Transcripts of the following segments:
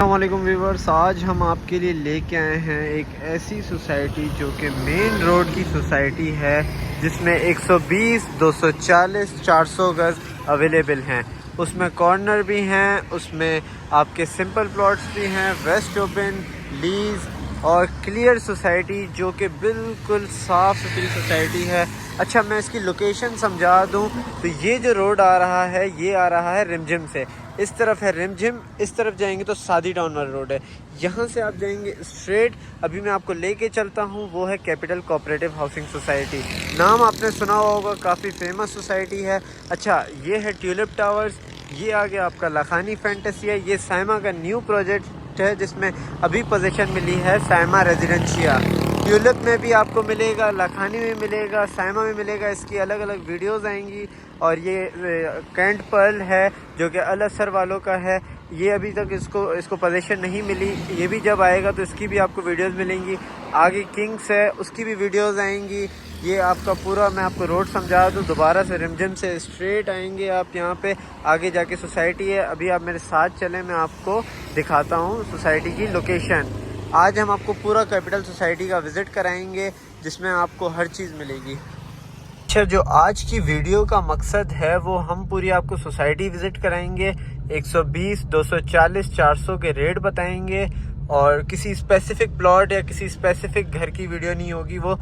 अस्सलामुअलैकुम व्यूवर्स, आज हम आपके लिए लेके आए हैं एक ऐसी सोसाइटी जो कि मेन रोड की सोसाइटी है, जिसमें 120, 240, 400 गज़ अवेलेबल हैं। उसमें कॉर्नर भी हैं, उसमें आपके सिंपल प्लॉट्स भी हैं, वेस्ट ओपन, लीज और क्लियर सोसाइटी जो कि बिल्कुल साफ़ सुथरी सोसाइटी है। अच्छा, मैं इसकी लोकेशन समझा दूं तो ये जो रोड आ रहा है ये आ रहा है रिमझिम से। इस तरफ है रिमझिम, इस तरफ जाएंगे तो सादी टाउन वाला रोड है। यहाँ से आप जाएंगे स्ट्रेट। अभी मैं आपको लेके चलता हूँ, वो है कैपिटल कोऑपरेटिव हाउसिंग सोसाइटी। नाम आपने सुना होगा, काफ़ी फेमस सोसाइटी है। अच्छा, ये है ट्यूलिप टावर्स, ये आगे आपका लखानी फैंटेसी है। ये साइमा का न्यू प्रोजेक्ट है जिसमें अभी पोजीशन मिली है साइमा रेजिडेंशिया। ट्यूलिप में भी आपको मिलेगा, लखानी में मिलेगा, साइमा में मिलेगा। इसकी अलग अलग वीडियोस आएंगी। और ये कैंट पर्ल है जो कि अल असर वालों का है। ये अभी तक इसको पोजीशन नहीं मिली, ये भी जब आएगा तो इसकी भी आपको वीडियोस मिलेंगी। आगे किंग्स है, उसकी भी वीडियोस आएंगी। ये आपका पूरा मैं आपको रोड समझा दूँ। दोबारा से रिमझिम से स्ट्रेट आएंगे आप, यहाँ पे आगे जाके सोसाइटी है। अभी आप मेरे साथ चलें, मैं आपको दिखाता हूँ सोसाइटी की लोकेशन। आज हम आपको पूरा कैपिटल सोसाइटी का विज़िट कराएंगे जिसमें आपको हर चीज़ मिलेगी। अच्छा, जो आज की वीडियो का मकसद है वो हम पूरी आपको सोसाइटी विज़िट कराएंगे। 120, 240, 400 के रेट बताएंगे और किसी स्पेसिफिक प्लॉट या किसी स्पेसिफिक घर की वीडियो नहीं होगी। वो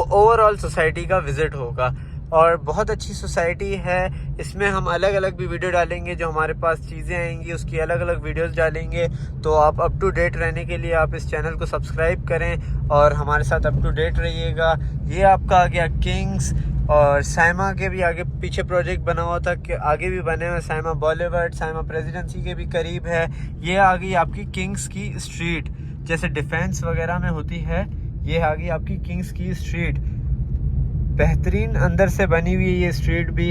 ओवरऑल सोसाइटी का विज़िट होगा और बहुत अच्छी सोसाइटी है। इसमें हम अलग अलग भी वीडियो डालेंगे, जो हमारे पास चीज़ें आएंगी उसकी अलग अलग वीडियोस डालेंगे। तो आप अप टू डेट रहने के लिए आप इस चैनल को सब्सक्राइब करें और हमारे साथ अप टू डेट रहिएगा। ये आपका आ गया किंग्स, और साइमा के भी आगे पीछे प्रोजेक्ट बना हुआ था कि आगे भी बने हुए। साइमा बॉलीवुड, साइमा प्रेसिडेंसी के भी करीब है। ये आ गई आपकी किंग्स की स्ट्रीट, जैसे डिफेंस वगैरह में होती है। ये आ गई आपकी किंग्स की स्ट्रीट, बेहतरीन अंदर से बनी हुई है ये स्ट्रीट भी।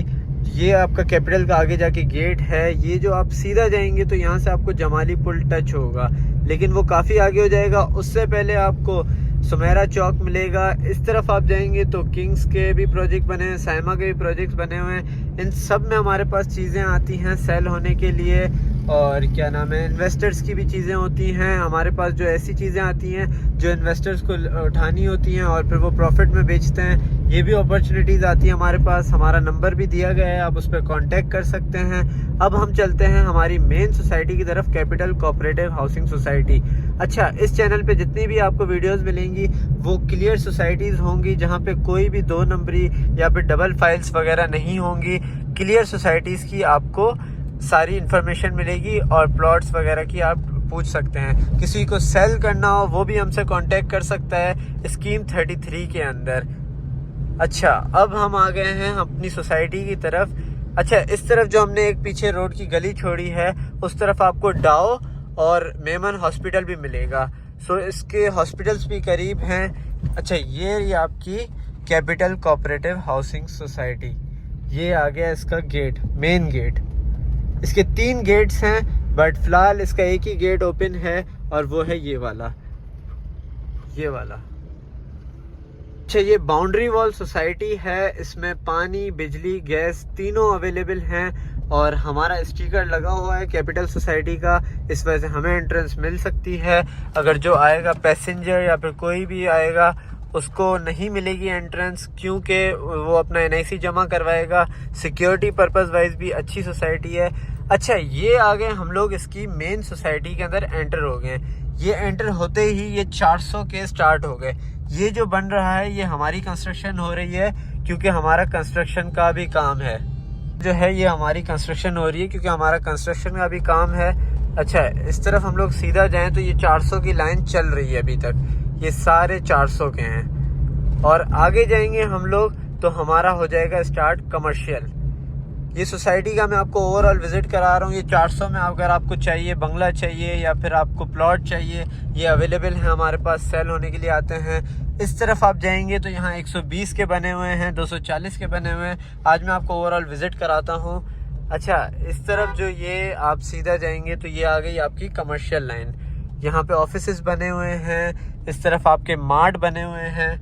ये आपका कैपिटल का आगे जाके गेट है। ये जो आप सीधा जाएंगे तो यहाँ से आपको जमाली पुल टच होगा, लेकिन वो काफ़ी आगे हो जाएगा। उससे पहले आपको सुमेरा चौक मिलेगा। इस तरफ आप जाएंगे तो किंग्स के भी प्रोजेक्ट बने हैं, साइमा के भी प्रोजेक्ट्स बने हुए हैं। इन सब में हमारे पास चीज़ें आती हैं सेल होने के लिए, और क्या नाम है, इन्वेस्टर्स की भी चीज़ें होती हैं हमारे पास। जो ऐसी चीज़ें आती हैं जो इन्वेस्टर्स को उठानी होती हैं और फिर वो प्रॉफिट में बेचते हैं, ये भी अपॉर्चुनिटीज़ आती हैं हमारे पास। हमारा नंबर भी दिया गया है, आप उस पर कांटेक्ट कर सकते हैं। अब हम चलते हैं हमारी मेन सोसाइटी की तरफ, कैपिटल कोऑपरेटिव हाउसिंग सोसाइटी। अच्छा, इस चैनल पे जितनी भी आपको वीडियोस मिलेंगी वो क्लियर सोसाइटीज़ होंगी, जहाँ पे कोई भी 2 नंबरी या फिर डबल फाइल्स वगैरह नहीं होंगी। क्लियर सोसाइटीज़ की आपको सारी इन्फॉर्मेशन मिलेगी और प्लॉट्स वगैरह की आप पूछ सकते हैं। किसी को सेल करना हो वो भी हमसे कांटेक्ट कर सकता है स्कीम 33 के अंदर। अच्छा, अब हम आ गए हैं अपनी सोसाइटी की तरफ। अच्छा, इस तरफ जो हमने एक पीछे रोड की गली छोड़ी है, उस तरफ आपको डाओ और मेमन हॉस्पिटल भी मिलेगा। सो इसके हॉस्पिटल्स भी करीब हैं। अच्छा, ये आपकी कैपिटल कोऑपरेटिव हाउसिंग सोसाइटी। ये आ गया इसका गेट, मेन गेट। इसके 3 गेट्स हैं, बट फिलहाल इसका एक ही गेट ओपन है और वो है ये वाला। अच्छा, ये बाउंड्री वॉल सोसाइटी है। इसमें पानी, बिजली, गैस तीनों अवेलेबल हैं और हमारा स्टिकर लगा हुआ है कैपिटल सोसाइटी का। इस वजह से हमें एंट्रेंस मिल सकती है। अगर जो आएगा पैसेंजर या फिर कोई भी आएगा उसको नहीं मिलेगी एंट्रेंस, क्योंकि वो अपना NIC जमा करवाएगा। सिक्योरिटी पर्पस वाइज भी अच्छी सोसाइटी है। अच्छा, ये आ गए हम लोग इसकी मेन सोसाइटी के अंदर एंटर हो गए। ये एंटर होते ही ये 400 के स्टार्ट हो गए। ये जो बन रहा है ये हमारी कंस्ट्रक्शन हो रही है, क्योंकि हमारा कंस्ट्रक्शन का भी काम है। जो है ये हमारी कंस्ट्रक्शन हो रही है क्योंकि हमारा कंस्ट्रक्शन का भी काम है। अच्छा, इस तरफ हम लोग सीधा जाएं तो ये 400 की लाइन चल रही है अभी तक। ये सारे 400 के हैं और आगे जाएंगे हम लोग तो हमारा हो जाएगा स्टार्ट कमर्शियल। ये सोसाइटी का मैं आपको ओवरऑल विजिट करा रहा हूँ। ये 400 में अगर आपको चाहिए, बंगला चाहिए या फिर आपको प्लॉट चाहिए, ये अवेलेबल है हमारे पास, सेल होने के लिए आते हैं। इस तरफ आप जाएंगे तो यहाँ 120 के बने हुए हैं, 240 के बने हुए हैं। आज मैं आपको ओवरऑल विजिट कराता हूँ। अच्छा, इस तरफ जो ये आप सीधा जाएंगे तो ये आ गई आपकी कमर्शियल लाइन। यहाँ पे ऑफिसेस बने हुए हैं, इस तरफ आपके मार्ट बने हुए हैं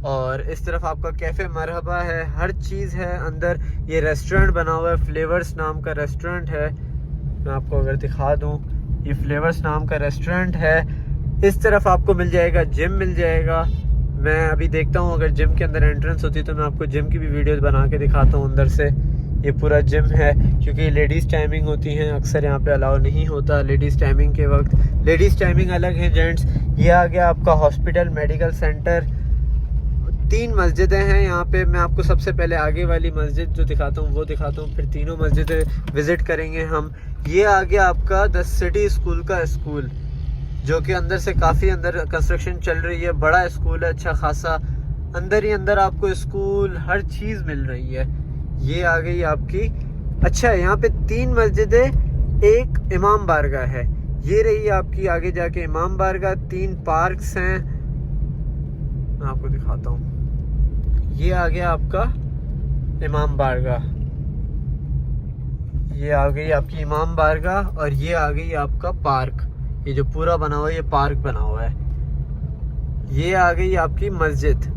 और इस तरफ आपका कैफ़े मरहबा है। हर चीज़ है अंदर। ये रेस्टोरेंट बना हुआ है, फ्लेवर्स नाम का रेस्टोरेंट है। मैं आपको अगर दिखा दूँ ये फ्लेवर्स नाम का रेस्टोरेंट है। इस तरफ आपको मिल जाएगा जिम मिल जाएगा। मैं अभी देखता हूँ अगर जिम के अंदर एंट्रेंस होती तो मैं आपको जिम की भी वीडियोस बना के दिखाता हूँ अंदर से। ये पूरा जिम है क्योंकि लेडीज़ टाइमिंग होती हैं, अक्सर यहाँ पे अलाउ नहीं होता लेडीज़ टाइमिंग के वक्त। लेडीज़ टाइमिंग अलग है, जेंट्स। ये आ गया आपका हॉस्पिटल मेडिकल सेंटर। 3 मस्जिदें हैं यहाँ पे। मैं आपको सबसे पहले आगे वाली मस्जिद जो दिखाता हूँ वो दिखाता हूँ, फिर तीनों मस्जिदें विज़िट करेंगे हम। ये आ गया आपका द सिटी स्कूल का स्कूल, जो कि अंदर से काफ़ी अंदर कंस्ट्रक्शन चल रही है। बड़ा स्कूल है अच्छा खासा, अंदर ही अंदर आपको स्कूल हर चीज़ मिल रही है। ये आ गई आपकी। अच्छा, यहाँ पे 3 मस्जिदें, एक इमाम बारगाह है। ये रही आपकी आगे जाके इमाम बारगाह। 3 पार्क्स हैं, मैं आपको दिखाता हूँ। ये आ गया आपका इमाम बारगाह, ये आ गई आपकी इमाम बारगाह, और ये आ गई आपका पार्क। ये जो पूरा बना हुआ है ये पार्क बना हुआ है। ये आ गई आपकी मस्जिद,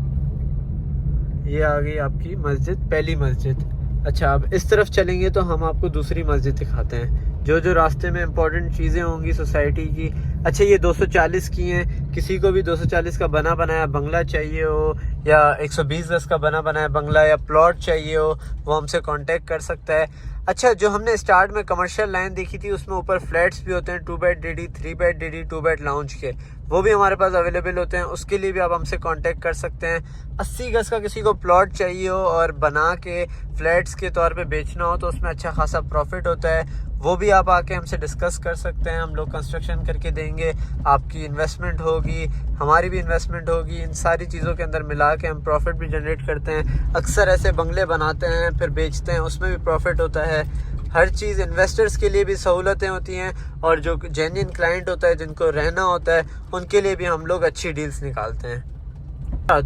ये आ गई आपकी मस्जिद, पहली मस्जिद। अच्छा, अब इस तरफ चलेंगे तो हम आपको दूसरी मस्जिद दिखाते हैं। जो जो रास्ते में इंपॉर्टेंट चीज़ें होंगी सोसाइटी की। अच्छा, ये 240 की हैं। किसी को भी 240 का बना बनाया बंगला चाहिए हो, या 120 गज का बना बनाया बंगला या प्लॉट चाहिए हो, वो हमसे कांटेक्ट कर सकता है। अच्छा, जो हमने स्टार्ट में कमर्शियल लाइन देखी थी उसमें ऊपर फ्लैट्स भी होते हैं, 2 bed DD, 3 bed DD, 2 bed lounge के, वो भी हमारे पास अवेलेबल होते हैं। उसके लिए भी आप हमसे कांटेक्ट कर सकते हैं। 80 गज का किसी को प्लॉट चाहिए हो और बना के फ्लैट्स के तौर पे बेचना हो तो उसमें अच्छा खासा प्रॉफिट होता है, वो भी आप आके हमसे डिस्कस कर सकते हैं। हम लोग कंस्ट्रक्शन करके देंगे, आपकी इन्वेस्टमेंट होगी, हमारी भी इन्वेस्टमेंट होगी। इन सारी चीज़ों के अंदर मिला के हम प्रॉफिट भी जनरेट करते हैं। अक्सर ऐसे बंगले बनाते हैं फिर बेचते हैं, उसमें भी प्रॉफिट होता है। हर चीज़ इन्वेस्टर्स के लिए भी सहूलतें होती हैं, और जो जेन्युइन क्लाइंट होता है जिनको रहना होता है उनके लिए भी हम लोग अच्छी डील्स निकालते हैं।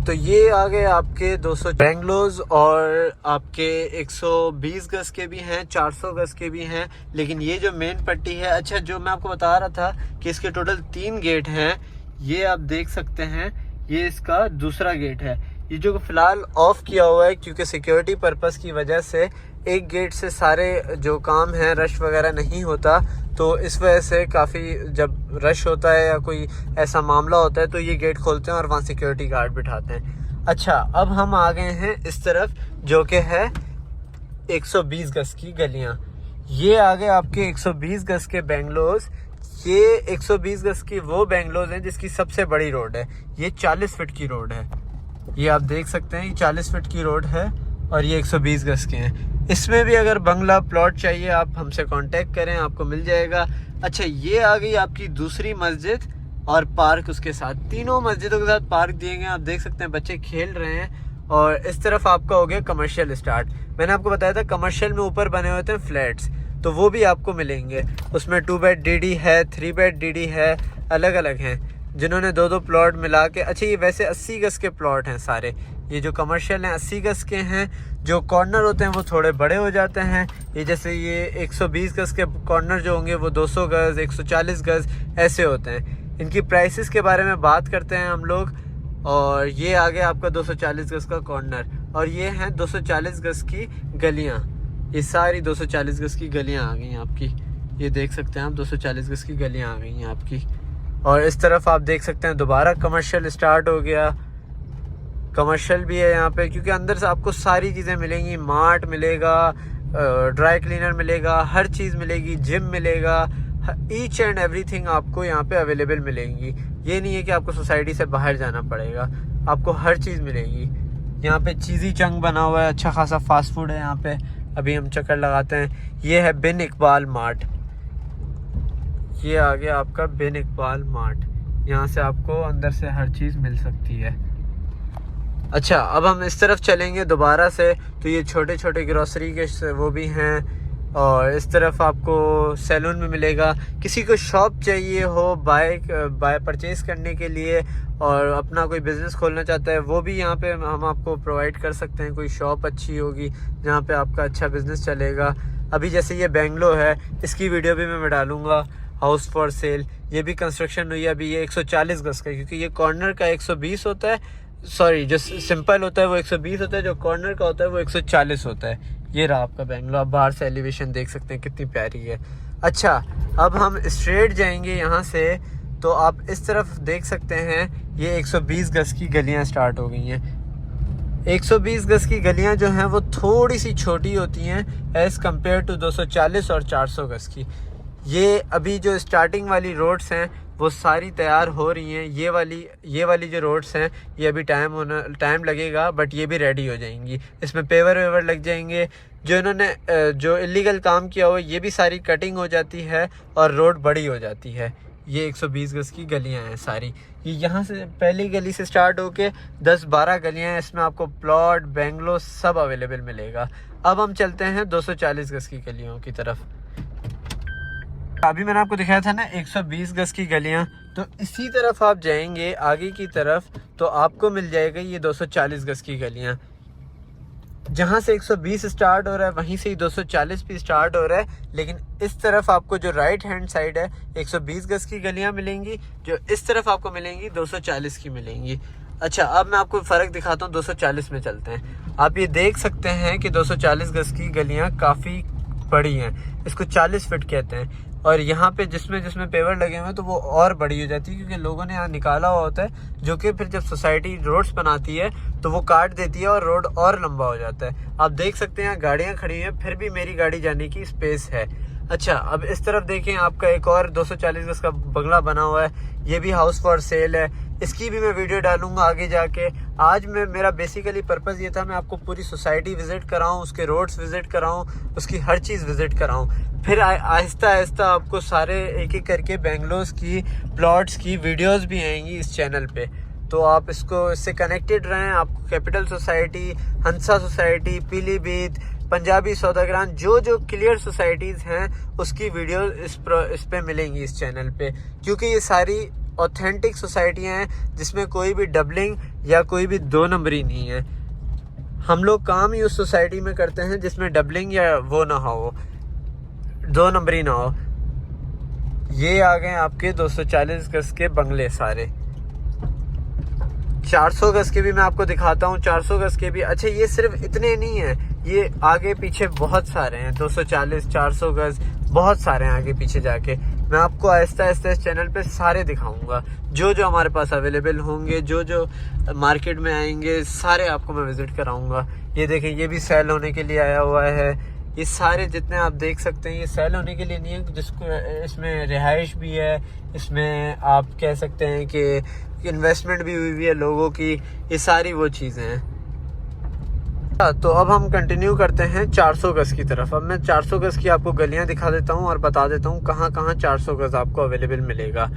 तो ये आ गए आपके 200 बेंगलोज, और आपके 120 गज के भी हैं, 400 गज के भी हैं। लेकिन ये जो मेन पट्टी है, अच्छा जो मैं आपको बता रहा था कि इसके टोटल 3 गेट हैं, ये आप देख सकते हैं। ये इसका दूसरा गेट है। ये जो फिलहाल ऑफ किया हुआ है क्योंकि सिक्योरिटी पर्पस की वजह से। एक गेट से सारे जो काम है रश वगैरह नहीं होता, तो इस वजह से काफ़ी जब रश होता है या कोई ऐसा मामला होता है तो ये गेट खोलते हैं और वहाँ सिक्योरिटी गार्ड बिठाते हैं। अच्छा, अब हम आ गए हैं इस तरफ जो कि है 120 गज की गलियाँ। ये आ गए आपके 120 गज के बेंगलोज। ये 120 गज की वो बेंगलोज हैं जिसकी सबसे बड़ी रोड है। ये 40 फीट की रोड है, ये आप देख सकते हैं। ये 40 फीट की रोड है और ये 120 गज के हैं। इसमें भी अगर बंगला प्लॉट चाहिए आप हमसे कांटेक्ट करें, आपको मिल जाएगा। अच्छा, ये आ गई आपकी दूसरी मस्जिद और पार्क उसके साथ। तीनों मस्जिदों के साथ पार्क दिए गए, आप देख सकते हैं बच्चे खेल रहे हैं। और इस तरफ आपका हो गया कमर्शियल स्टार्ट। मैंने आपको बताया था कमर्शियल में ऊपर बने होते हैं फ्लैट्स, तो वो भी आपको मिलेंगे। उसमें 2 बेड DD है, 3 बेड DD है, अलग अलग हैं। जिन्होंने 2-2 प्लॉट मिला के। अच्छा, ये वैसे 80 गज के प्लॉट हैं सारे। ये जो कमर्शियल हैं 80 गज के हैं। जो कॉर्नर होते हैं वो थोड़े बड़े हो जाते हैं। ये जैसे ये 120 गज के कॉर्नर जो होंगे वो 200 गज, 140 गज ऐसे होते हैं। इनकी प्राइसेस के बारे में बात करते हैं हम लोग। और ये आ गया आपका 240 गज का कॉर्नर, और ये हैं 240 गज की गलियाँ। ये सारी 240 गज की गलियाँ आ गई हैं आपकी। ये देख सकते हैं आप 240 गज की गलियाँ आ गई हैं आपकी। और इस तरफ आप देख सकते हैं दोबारा कमर्शियल स्टार्ट हो गया। कमर्शियल भी है यहाँ पे क्योंकि अंदर से आपको सारी चीज़ें मिलेंगी। मार्ट मिलेगा, ड्राई क्लीनर मिलेगा, हर चीज़ मिलेगी, जिम मिलेगा, ईच एंड एवरीथिंग आपको यहाँ पे अवेलेबल मिलेंगी। ये नहीं है कि आपको सोसाइटी से बाहर जाना पड़ेगा, आपको हर चीज़ मिलेगी। यहाँ पे चीज़ी चंग बना हुआ है, अच्छा खासा फास्ट फूड है यहाँ पे। अभी हम चक्कर लगाते हैं। ये है बिन इकबाल मार्ट। ये आ गया आपका बिन इकबाल मार्ट। यहाँ से आपको अंदर से हर चीज़ मिल सकती है। अच्छा, अब हम इस तरफ चलेंगे दोबारा से, तो ये छोटे छोटे ग्रोसरी के वो भी हैं। और इस तरफ आपको सैलून में मिलेगा। किसी को शॉप चाहिए हो बाय परचेज़ करने के लिए और अपना कोई बिज़नेस खोलना चाहता है, वो भी यहाँ पे हम आपको प्रोवाइड कर सकते हैं। कोई शॉप अच्छी होगी जहाँ पे आपका अच्छा बिज़नेस चलेगा। अभी जैसे ये बेंगलो है, इसकी वीडियो भी मैं डालूँगा, हाउस फॉर सेल। ये भी कंस्ट्रक्शन हुई है अभी। ये 140 गज का, क्योंकि ये कॉर्नर का 120 होता है, सॉरी जो सिंपल होता है वो 120 होता है, जो कॉर्नर का होता है वो 140 होता है। ये रहा आपका बेंगलो। आप बाहर से एलिवेशन देख सकते हैं कितनी प्यारी है। अच्छा, अब हम स्ट्रेट जाएंगे यहाँ से, तो आप इस तरफ देख सकते हैं ये 120 गज की गलियाँ स्टार्ट हो गई हैं। 120 गज की गलियाँ जो हैं वो थोड़ी सी छोटी होती हैं एज़ कम्पेयर टू 240 और 400 गज की। ये अभी जो स्टार्टिंग वाली रोड्स हैं वो सारी तैयार हो रही हैं। ये वाली जो रोड्स हैं ये अभी टाइम लगेगा, बट ये भी रेडी हो जाएंगी। इसमें पेवर वेवर लग जाएंगे। जो इन्होंने जो इलीगल काम किया हुआ ये भी सारी कटिंग हो जाती है और रोड बड़ी हो जाती है। ये 120 गज की गलियां हैं सारी। ये यहाँ से पहली गली से स्टार्ट होके 10-12 गलियां हैं। इसमें आपको प्लॉट, बेंगलो सब अवेलेबल मिलेगा। अब हम चलते हैं 240 गज की गलियों की तरफ। अभी मैंने आपको दिखाया था ना 120 गज की गलियां, तो इसी तरफ आप जाएंगे आगे की तरफ तो आपको मिल जाएगा ये 240 गज की गलियां। जहां से 120 स्टार्ट हो रहा है वहीं से ही 240 भी स्टार्ट हो रहा है। लेकिन इस तरफ आपको जो राइट हैंड साइड है 120 गज की गलियां मिलेंगी, जो इस तरफ आपको मिलेंगी 240 की मिलेंगी। अच्छा, अब मैं आपको फ़र्क दिखाता हूँ। 240 में चलते हैं। आप ये देख सकते हैं कि 240 गज की गलियाँ काफ़ी बड़ी हैं। इसको 40 फीट कहते हैं। और यहाँ पे जिसमें पेवर लगे हुए हैं तो वो और बड़ी हो जाती है, क्योंकि लोगों ने यहाँ निकाला हुआ होता है, जो कि फिर जब सोसाइटी रोड्स बनाती है तो वो काट देती है और रोड और लंबा हो जाता है। आप देख सकते हैं यहाँ गाड़ियाँ खड़ी हैं, फिर भी मेरी गाड़ी जाने की स्पेस है। अच्छा, अब इस तरफ देखें, आपका एक और 240 गज का बंगला बना हुआ है। ये भी हाउस फॉर सेल है। इसकी भी मैं वीडियो डालूंगा आगे जाके। आज मेरा बेसिकली पर्पज़ ये था, मैं आपको पूरी सोसाइटी विज़िट कराऊं, उसके रोड्स विज़िट कराऊं, उसकी हर चीज़ विज़िट कराऊं। फिर आहिस्ता आहिस्ता आपको सारे एक एक करके बेंगलोस की प्लॉट्स की वीडियोस भी आएंगी इस चैनल पे। तो आप इससे कनेक्टेड रहें। आपको कैपिटल सोसाइटी, हंसा सोसाइटी, पीलीभीत, पंजाबी सौदागरान, जो क्लियर सोसाइटीज़ हैं उसकी वीडियो इस पे मिलेंगी इस चैनल पे, क्योंकि ये सारी ऑथेंटिक सोसाइटियाँ हैं जिसमें कोई भी डबलिंग या कोई भी 2 नंबरी नहीं है। हम लोग काम ही उस सोसाइटी में करते हैं जिसमें डबलिंग या वो ना हो, 2 नंबरी ना हो। ये आ गए आपके 240 गज के बंगले सारे। 400 गज के भी मैं आपको दिखाता हूँ। 400 गज के भी। अच्छा, ये सिर्फ इतने नहीं हैं, ये आगे पीछे बहुत सारे हैं। 240, 400 गज बहुत सारे हैं आगे पीछे जाके। मैं आपको आहिस्ता आहिस्ता इस चैनल पे सारे दिखाऊंगा, जो हमारे पास अवेलेबल होंगे, जो मार्केट में आएंगे, सारे आपको मैं विजिट कराऊंगा। ये देखें, ये भी सेल होने के लिए आया हुआ है। ये सारे जितने आप देख सकते हैं ये सेल होने के लिए नहीं है, जिसको इसमें रिहाइश भी है, इसमें आप कह सकते हैं कि इन्वेस्टमेंट भी हुई है लोगों की। ये सारी वो चीज़ें हैं। तो अब हम कंटिन्यू करते हैं 400 गज की तरफ। अब मैं 400 गज की आपको गलियां दिखा देता हूं और बता देता हूं कहां 400 गज आपको अवेलेबल मिलेगा।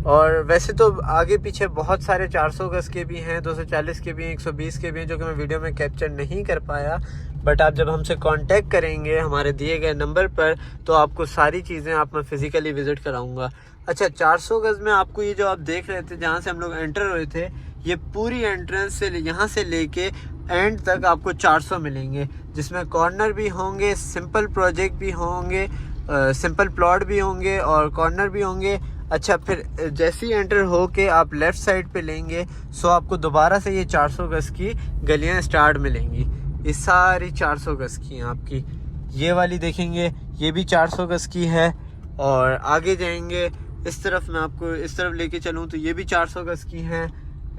और वैसे तो आगे पीछे बहुत सारे 400 गज के भी हैं, 240 के भी हैं, 120 के भी हैं, जो कि मैं वीडियो में कैप्चर नहीं कर पाया। बट आप जब हमसे कांटेक्ट करेंगे हमारे दिए गए नंबर पर, तो आपको सारी चीज़ें मैं फिज़िकली विज़िट कराऊंगा। अच्छा, 400 गज में आपको ये जो आप देख रहे थे, जहाँ से हम लोग एंटर हुए थे, ये पूरी एंट्रेंस से यहाँ से लेके एंड तक आपको 400 मिलेंगे, जिसमें कॉर्नर भी होंगे, सिंपल प्रोजेक्ट भी होंगे, सिंपल प्लॉट भी होंगे और कॉर्नर भी होंगे। अच्छा, फिर जैसे ही एंटर हो के आप लेफ़्ट साइड पे लेंगे सो आपको दोबारा से ये 400 गज की गलियां स्टार्ट मिलेंगी। ये सारी 400 गज की हैं आपकी। ये वाली देखेंगे, ये भी 400 गज की है। और आगे जाएंगे इस तरफ, मैं आपको इस तरफ लेके चलूँ तो ये भी 400 गज की हैं।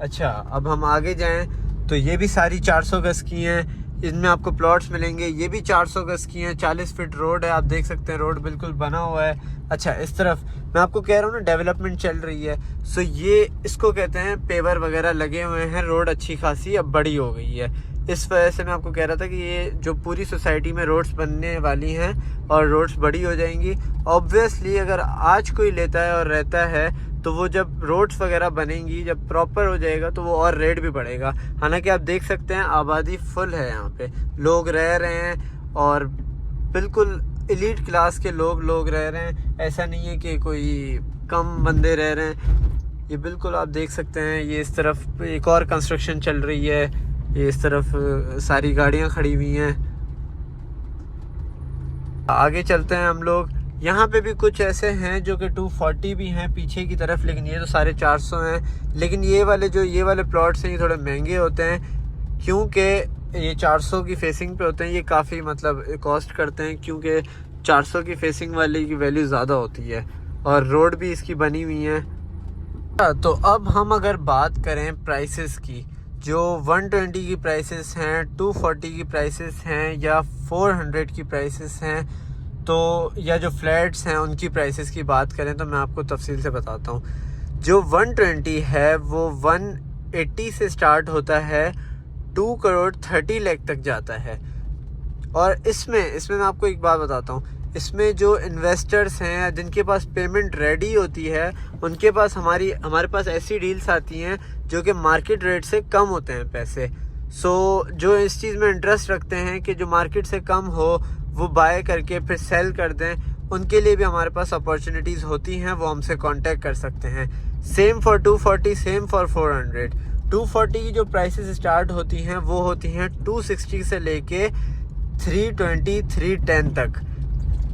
अच्छा, अब हम आगे जाएं तो ये भी सारी 400 गज की हैं। इनमें आपको प्लॉट्स मिलेंगे, ये भी 400 गज की हैं। 40 फीट रोड है, आप देख सकते हैं रोड बिल्कुल बना हुआ है। अच्छा, इस तरफ मैं आपको कह रहा हूँ ना, डेवलपमेंट चल रही है। सो ये इसको कहते हैं पेवर वगैरह लगे हुए हैं, रोड अच्छी खासी अब बड़ी हो गई है। इस वजह से मैं आपको कह रहा था कि ये जो पूरी सोसाइटी में रोड्स बनने वाली हैं और रोड्स बड़ी हो जाएंगी। ऑब्वियसली अगर आज कोई लेता है और रहता है तो वो जब रोड्स वगैरह बनेंगी, जब प्रॉपर हो जाएगा तो वो और रेट भी बढ़ेगा। हालांकि आप देख सकते हैं आबादी फुल है, यहाँ पे लोग रह रहे हैं और बिल्कुल एलीट क्लास के लोग रह रहे हैं। ऐसा नहीं है कि कोई कम बंदे रह रहे हैं। ये बिल्कुल आप देख सकते हैं। ये इस तरफ एक और कंस्ट्रक्शन चल रही है, ये इस तरफ सारी गाड़ियां खड़ी हुई हैं। आगे चलते हैं हम लोग। यहाँ पे भी कुछ ऐसे हैं जो कि 240 भी हैं पीछे की तरफ, लेकिन ये तो सारे 400 हैं। लेकिन ये वाले प्लॉट्स हैं, ये थोड़े महंगे होते हैं, क्योंकि ये 400 की फेसिंग पे होते हैं। ये काफ़ी मतलब कॉस्ट करते हैं, क्योंकि 400 की फेसिंग वाले की वैल्यू ज़्यादा होती है और रोड भी इसकी बनी हुई है। तो अब हम अगर बात करें प्राइसेस की, जो 120 की प्राइसेस हैं, 240 की प्राइसेस हैं या 400 की प्राइसेस हैं, तो या जो फ्लैट्स हैं उनकी प्राइसेस की बात करें तो मैं आपको तफसील से बताता हूँ। जो 120 है वो 180 से स्टार्ट होता है, 2 करोड़ 30 लाख तक जाता है। और इसमें मैं आपको एक बात बताता हूँ, इसमें जो इन्वेस्टर्स हैं जिनके पास पेमेंट रेडी होती है, उनके पास हमारे पास ऐसी डील्स आती हैं जो कि मार्केट रेट से कम होते हैं पैसे। जो इस चीज़ में इंटरेस्ट रखते हैं कि जो मार्केट से कम हो वो बाय करके फिर सेल कर दें, उनके लिए भी हमारे पास अपॉर्चुनिटीज़ होती हैं, वो हमसे कांटेक्ट कर सकते हैं। Same for 240, same for 400। 240 की जो प्राइसेस स्टार्ट होती हैं वो होती हैं 260 से लेके 320, 310 तक।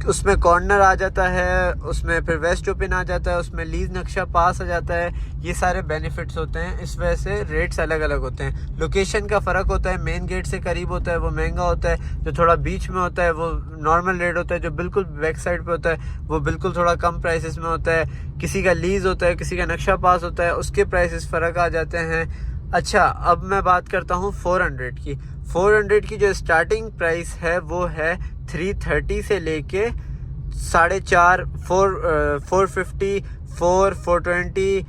उसमें कॉर्नर आ जाता है, उसमें फिर वेस्ट ओपन आ जाता है, उसमें लीज नक्शा पास आ जाता है। ये सारे बेनिफिट्स होते हैं, इस वजह से रेट्स अलग अलग होते हैं। लोकेशन का फ़र्क होता है, मेन गेट से करीब होता है वो महंगा होता है, जो थोड़ा बीच में होता है वो नॉर्मल रेट होता है, जो बिल्कुल बैक साइड पे होता है वो बिल्कुल थोड़ा कम प्राइसेस में होता है। किसी का लीज होता है, किसी का नक्शा पास होता है, उसके प्राइसेस फ़र्क आ जाते हैं। अच्छा, अब मैं बात करता हूँ 400 की। 400 की जो स्टार्टिंग प्राइस है वो है 330 से लेके 4.5, 450, 420,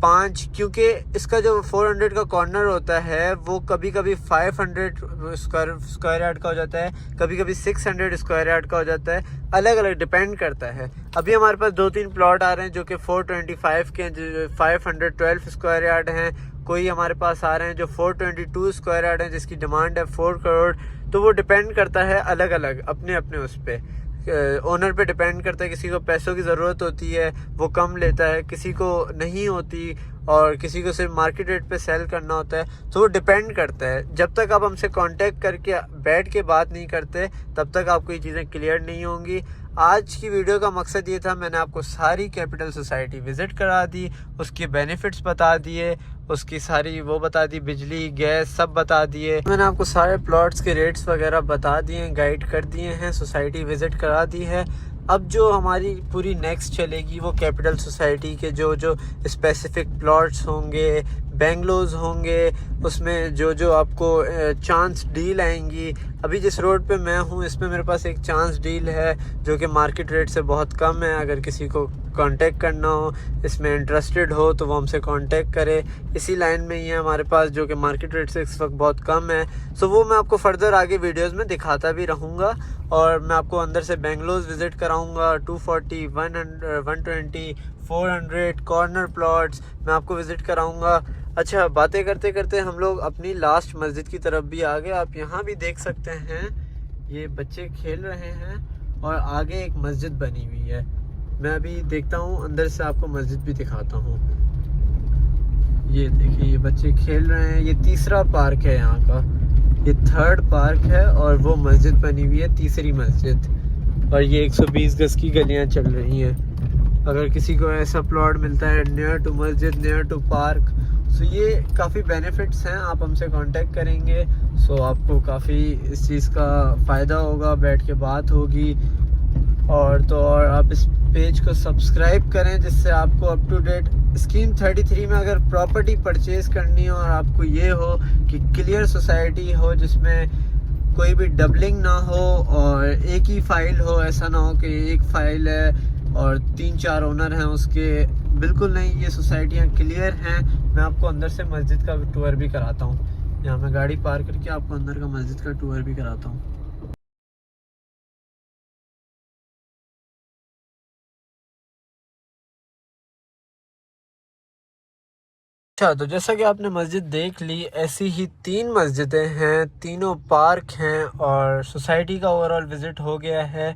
5, क्योंकि इसका जो 400 का कॉर्नर होता है वो कभी कभी 500 स्क्वायर यार्ड का हो जाता है, कभी कभी 600 स्क्वायर यार्ड का हो जाता है, अलग अलग डिपेंड करता है। अभी हमारे पास 2-3 प्लॉट आ रहे हैं जो कि 425 के हैं, जो 512 स्क्वायर यार्ड हैं। कोई हमारे पास आ रहे हैं जो 422 स्क्वायर यार्ड हैं, जिसकी डिमांड है 4 करोड़। तो वो डिपेंड करता है अलग अलग अपने अपने उस पर, ओनर पे डिपेंड करता है। किसी को पैसों की ज़रूरत होती है वो कम लेता है, किसी को नहीं होती, और किसी को सिर्फ मार्केट रेट पे सेल करना होता है। तो वो डिपेंड करता है। जब तक आप हमसे कांटेक्ट करके बैठ के बात नहीं करते तब तक आपको ये चीज़ें क्लियर नहीं होंगी। आज की वीडियो का मकसद ये था, मैंने आपको सारी कैपिटल सोसाइटी विज़िट करा दी, उसके बेनिफिट्स बता दिए, उसकी सारी वो बता दी, बिजली गैस सब बता दिए। मैंने आपको सारे प्लॉट्स के रेट्स वगैरह बता दिए, गाइड कर दिए हैं, सोसाइटी विज़िट करा दी है। अब जो हमारी पूरी नेक्स्ट चलेगी वो कैपिटल सोसाइटी के जो स्पेसिफिक प्लॉट्स होंगे, बेंगलोज होंगे, उसमें जो आपको चांस डील आएंगी। अभी जिस रोड पे मैं हूँ इसमें मेरे पास एक चांस डील है जो कि मार्केट रेट से बहुत कम है। अगर किसी को कांटेक्ट करना हो, इसमें इंटरेस्टेड हो, तो वो हमसे कांटेक्ट करे। इसी लाइन में ही है हमारे पास जो कि मार्केट रेट से इस वक्त बहुत कम है। सो वो मैं आपको फर्दर आगे वीडियोस में दिखाता भी रहूँगा, और मैं आपको अंदर से बेंगलोज विज़िट कराऊँगा। 240, 120, 400 कॉर्नर प्लॉट्स मैं आपको विज़िट कराऊँगा। अच्छा, बातें करते करते हम लोग अपनी लास्ट मस्जिद की तरफ भी आ गए। आप यहाँ भी देख सकते हैं, ये बच्चे खेल रहे हैं और आगे एक मस्जिद बनी हुई है। मैं अभी देखता हूँ, अंदर से आपको मस्जिद भी दिखाता हूँ। ये देखिए, ये बच्चे खेल रहे हैं। ये तीसरा पार्क है यहाँ का, ये 3rd पार्क है, और वो मस्जिद बनी हुई है, तीसरी मस्जिद। और ये 120 गज की गलियाँ चल रही हैं। अगर किसी को ऐसा प्लॉट मिलता है नियर टू मस्जिद, नियर टू पार्क, सो ये काफ़ी बेनिफिट्स हैं। आप हमसे कांटेक्ट करेंगे सो आपको काफ़ी इस चीज़ का फ़ायदा होगा, बैठ के बात होगी। और आप इस पेज को सब्सक्राइब करें, जिससे आपको अप टू डेट स्कीम 33 में अगर प्रॉपर्टी परचेज़ करनी हो और आपको ये हो कि क्लियर सोसाइटी हो जिसमें कोई भी डबलिंग ना हो और एक ही फ़ाइल हो, ऐसा ना हो कि एक फ़ाइल है और 3-4 ओनर हैं उसके, बिल्कुल नहीं। ये सोसाइटियाँ क्लियर हैं। मैं आपको अंदर से मस्जिद का टूर भी कराता हूँ। यहाँ मैं गाड़ी पार्क करके आपको अंदर का मस्जिद का टूर भी कराता हूँ। अच्छा, तो जैसा कि आपने मस्जिद देख ली, ऐसी ही 3 मस्जिदें हैं, तीनों पार्क हैं, और सोसाइटी का ओवरऑल विज़िट हो गया है।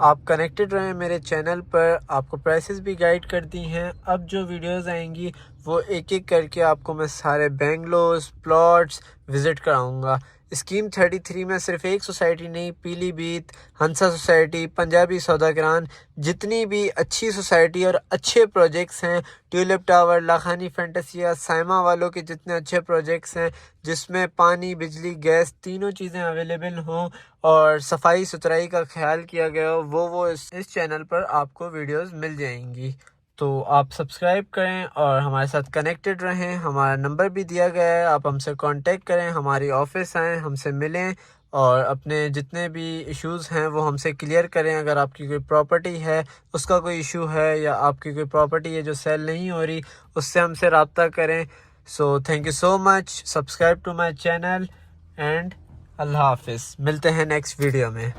आप कनेक्टेड रहें मेरे चैनल पर, आपको प्राइसेस भी गाइड कर दी हैं। अब जो वीडियोस आएंगी वो एक एक करके आपको मैं सारे बेंगलोज प्लॉट्स विज़िट कराऊंगा। स्कीम 33 में सिर्फ एक सोसाइटी नहीं, पीलीभीत, हंसा सोसाइटी, पंजाबी सौदागरान, जितनी भी अच्छी सोसाइटी और अच्छे प्रोजेक्ट्स हैं, tulip tower, Lakhani fantasia, Saima वालों के जितने अच्छे प्रोजेक्ट्स हैं जिसमें पानी, बिजली, गैस तीनों चीज़ें अवेलेबल हों और सफाई सुथराई का ख्याल किया गया हो, वो इस चैनल पर आपको वीडियोस मिल जाएंगी। तो आप सब्सक्राइब करें और हमारे साथ कनेक्टेड रहें। हमारा नंबर भी दिया गया है, आप हमसे कांटेक्ट करें, हमारी ऑफिस आएँ, हमसे मिलें और अपने जितने भी इश्यूज़ हैं वो हमसे क्लियर करें। अगर आपकी कोई प्रॉपर्टी है, उसका कोई इशू है, या आपकी कोई प्रॉपर्टी है जो सेल नहीं हो रही, उससे हमसे रब्ता करें। So thank you so much, subscribe to my channel and अल्लाह हाफिज़। मिलते हैं नेक्स्ट वीडियो में।